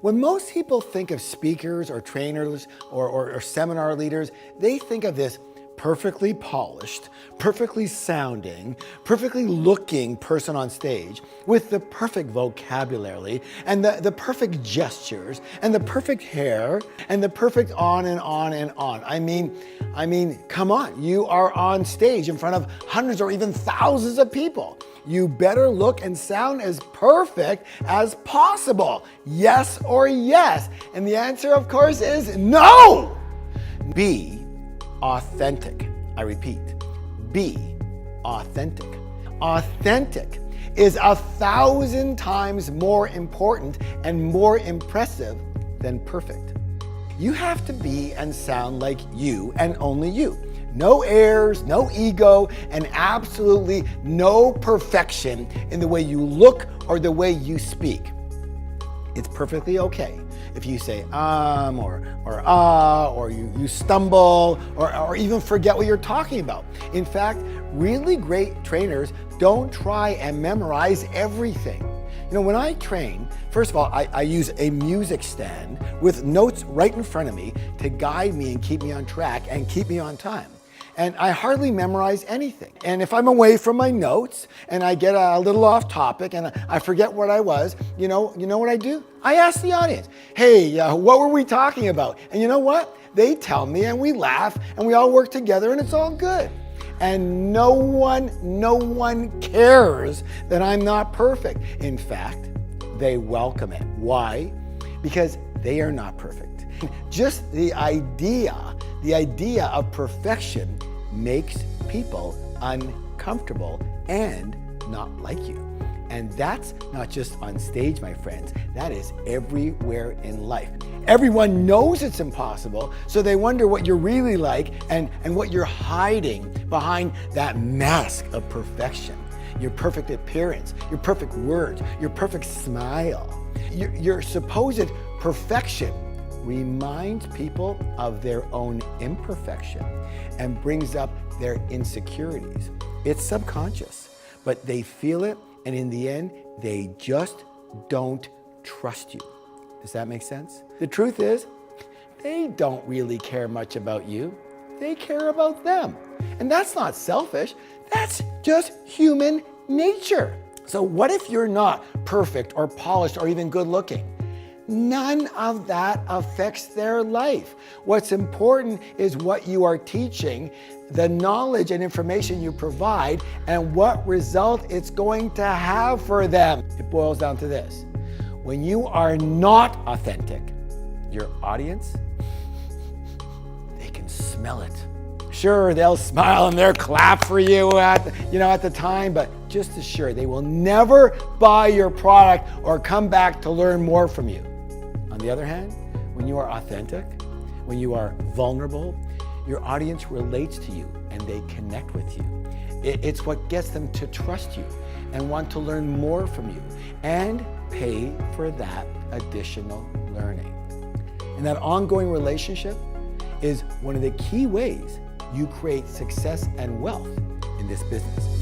When most people think of speakers or trainers or seminar leaders, they think of this perfectly polished, perfectly sounding, perfectly looking person on stage with the perfect vocabulary and the perfect gestures and the perfect hair and the perfect on and on and on. I mean, come on, you are on stage in front of hundreds or even thousands of people. You better look and sound as perfect as possible. Yes or yes? And the answer, of course, is no! Be authentic. I repeat, be authentic. Authentic is 1,000 times more important and more impressive than perfect. You have to be and sound like you and only you. No airs, no ego, and absolutely no perfection in the way you look or the way you speak. It's perfectly okay if you say or you stumble or even forget what you're talking about. In fact, really great trainers don't try and memorize everything. You know, when I train, first of all, I use a music stand with notes right in front of me to guide me and keep me on track and keep me on time. And I hardly memorize anything. And if I'm away from my notes and I get a little off topic and I forget what I was, you know what I do? I ask the audience, hey, what were we talking about? And you know what? They tell me and we laugh and we all work together and it's all good. And no one cares that I'm not perfect. In fact, they welcome it. Why? Because they are not perfect. Just the idea of perfection makes people uncomfortable and not like you. And that's not just on stage, my friends. That is everywhere in life. Everyone knows it's impossible, so they wonder what you're really like and what you're hiding behind that mask of perfection. Your perfect appearance, your perfect words, your perfect smile. Your supposed perfection reminds people of their own imperfection and brings up their insecurities. It's subconscious, but they feel it, and in the end, they just don't trust you. Does that make sense? The truth is, they don't really care much about you. They care about them. And that's not selfish, that's just human nature. So what if you're not perfect or polished or even good looking? None of that affects their life. What's important is what you are teaching, the knowledge and information you provide, and what result it's going to have for them. It boils down to this. When you are not authentic, your audience, they can smell it. Sure, they'll smile and they'll clap for you at the time, but just as sure, they will never buy your product or come back to learn more from you. On the other hand, when you are authentic, when you are vulnerable, your audience relates to you and they connect with you. It's what gets them to trust you and want to learn more from you and pay for that additional learning. And that ongoing relationship is one of the key ways you create success and wealth in this business.